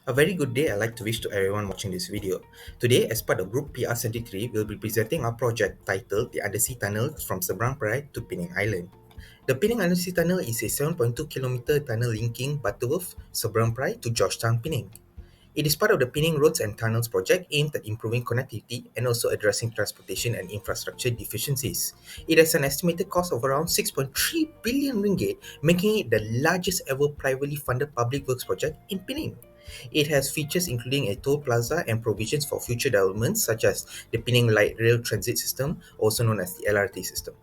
A very good day I'd like to wish to everyone watching this video. Today, as part of Group PR73, we'll be presenting our project titled The Undersea Tunnel from Seberang Perai to Penang Island. The Penang Undersea Tunnel is a 7.2-kilometer tunnel linking Butterworth, Seberang Perai to Georgetown, Penang. It is part of the Penang Roads and Tunnels project aimed at improving connectivity and also addressing transportation and infrastructure deficiencies. It has an estimated cost of around 6.3 billion ringgit, making it the largest ever privately funded public works project in Penang. It has features including a toll plaza and provisions for future developments such as the Penang Light Rail Transit System, also known as the LRT system.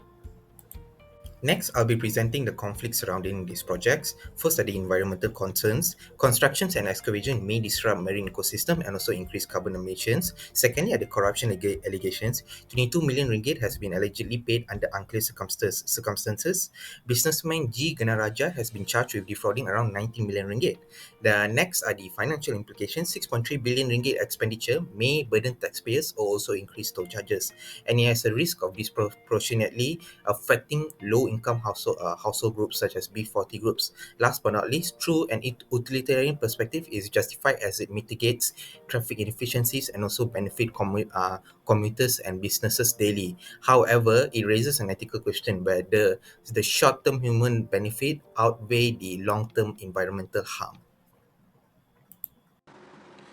Next, I'll be presenting the conflicts surrounding these projects. First are the environmental concerns. Constructions and excavation may disrupt marine ecosystem and also increase carbon emissions. Secondly are the corruption allegations. 22 million ringgit has been allegedly paid under unclear circumstances. Businessman G. Ganaraja has been charged with defrauding around 90 million ringgit. The next are the financial implications. 6.3 billion ringgit expenditure may burden taxpayers or also increase toll charges. And it has a risk of disproportionately affecting low-income household groups such as B40 groups. Last but not least, through an utilitarian perspective, is justified as it mitigates traffic inefficiencies and also benefit commuters and businesses daily. However, it raises an ethical question whether the short-term human benefit outweigh the long-term environmental harm.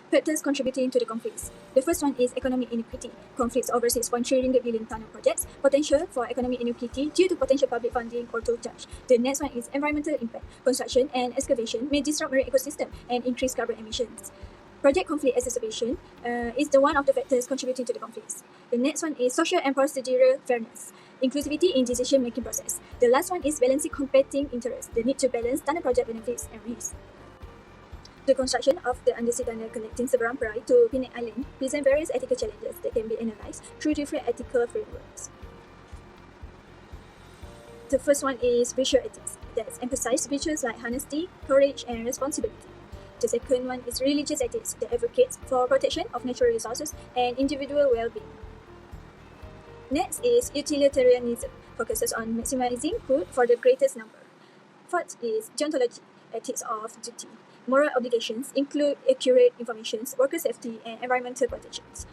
Factors contributing to the conflicts. The first one is economic inequity. Conflicts over 6.3 ringgit billion tunnel projects. Potential for economic inequity due to potential public funding or toll charge. The next one is environmental impact. Construction and excavation may disrupt marine ecosystem and increase carbon emissions. Project conflict exacerbation is the one of the factors contributing to the conflicts. The next one is social and procedural fairness. Inclusivity in decision-making process. The last one is balancing competing interests. The need to balance tunnel project benefits and risks. The construction of the undersea tunnel connecting Seberang Perai to Penang Island present various ethical challenges that can be analysed through different ethical frameworks. The first one is virtue ethics that emphasize virtues like honesty, courage, and responsibility. The second one is religious ethics that advocates for protection of natural resources and individual well-being. Next is utilitarianism, focuses on maximizing good for the greatest number. Fourth is deontology, ethics of duty. Moral obligations include accurate information, worker safety, and environmental protections.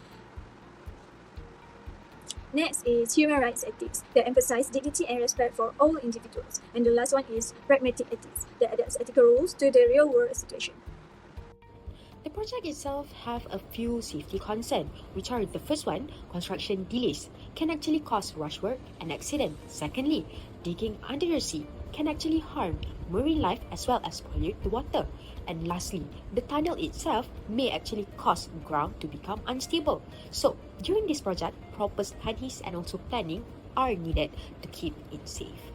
Next is human rights ethics that emphasize dignity and respect for all individuals. And the last one is pragmatic ethics that adapts ethical rules to the real world situation. The project itself have a few safety concerns, which are the first one, construction delays can actually cause rush work and accident. Secondly, digging under the sea can actually harm marine life as well as pollute the water. And lastly, the tunnel itself may actually cause ground to become unstable. So during this project, proper studies and also planning are needed to keep it safe.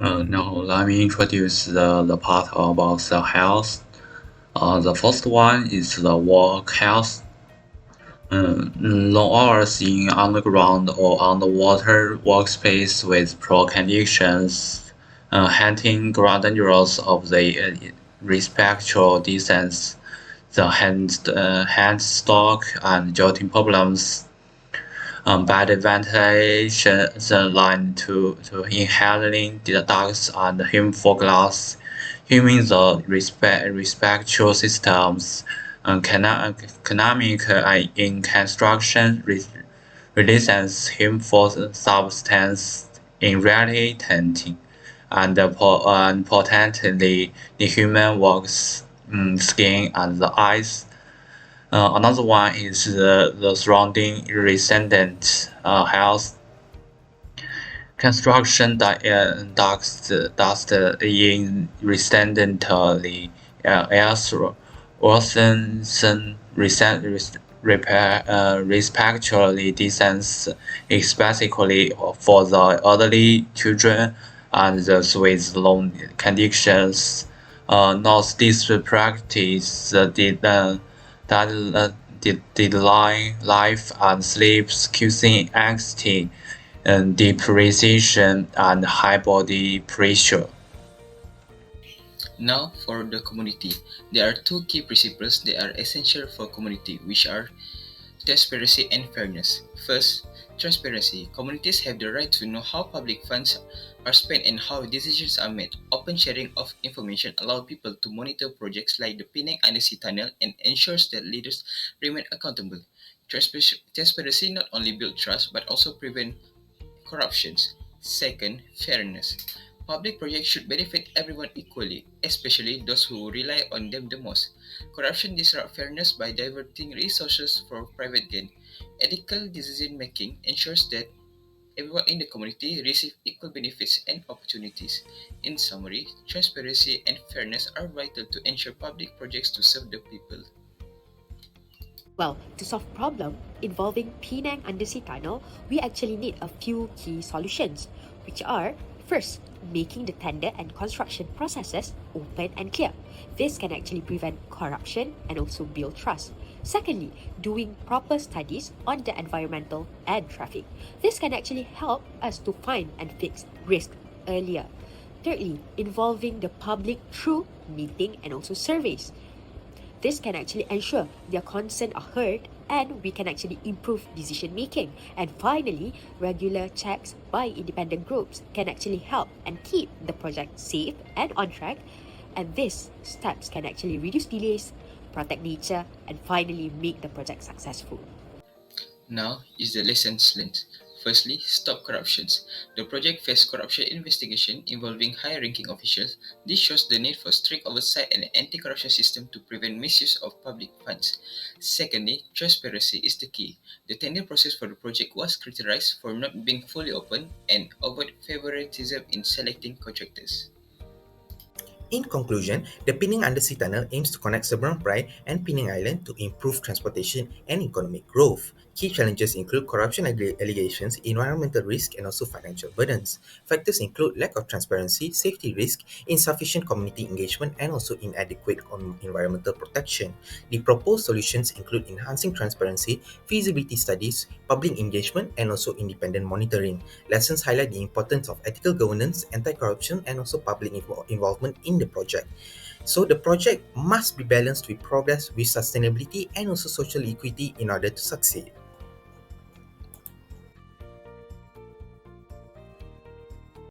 Now let me introduce the part about the health. The first one is the work health. Long hours in underground or underwater workspace with poor conditions, hunting ground dangerous of the respectful distance, the hand stock and jolting problems, bad ventilation, the line to inhaling the dust and harmful gas, human the respectful systems, economic in construction releases harmful substance in reality tenting, and potentially the human works, skin and the eyes. Another one is the surrounding resident health. Construction dust in residentially airs worsen respectfully distance, especially for the elderly children and those with lung conditions. Not this practice deadline life and sleep, causing anxiety and depression and high body pressure. Now for the community. There are two key principles that are essential for community, which are Transparency and fairness. First, transparency. Communities have the right to know how public funds are spent and how decisions are made. Open sharing of information allows people to monitor projects like the Penang Undersea Tunnel and ensures that leaders remain accountable. Transparency not only builds trust but also prevent corruptions. Second, fairness. Public projects should benefit everyone equally, especially those who rely on them the most. Corruption disrupts fairness by diverting resources for private gain. Ethical decision making ensures that everyone in the community receives equal benefits and opportunities. In summary, transparency and fairness are vital to ensure public projects to serve the people. Well, to solve problem involving Penang Undersea Tunnel, we actually need a few key solutions, which are first, making the tender and construction processes open and clear. This can actually prevent corruption and also build trust. Secondly, doing proper studies on the environmental and traffic. This can actually help us to find and fix risk earlier. Thirdly, involving the public through meeting and also surveys. This can actually ensure their concerns are heard and we can actually improve decision making. And finally, regular checks by independent groups can actually help and keep the project safe and on track. And these steps can actually reduce delays, protect nature, and finally make the project successful. Now is the lessons learned. Firstly, stop corruptions. The project faced corruption investigation involving high-ranking officials. This shows the need for strict oversight and an anti-corruption system to prevent misuse of public funds. Secondly, transparency is the key. The tender process for the project was criticized for not being fully open and overt favoritism in selecting contractors. In conclusion, the Penang Undersea Tunnel aims to connect Seberang Perai and Penang Island to improve transportation and economic growth. Key challenges include corruption allegations, environmental risk, and also financial burdens. Factors include lack of transparency, safety risk, insufficient community engagement, and also inadequate environmental protection. The proposed solutions include enhancing transparency, feasibility studies, public engagement, and also independent monitoring. Lessons highlight the importance of ethical governance, anti-corruption, and also public involvement in the project. So the project must be balanced with progress, with sustainability, and also social equity in order to succeed.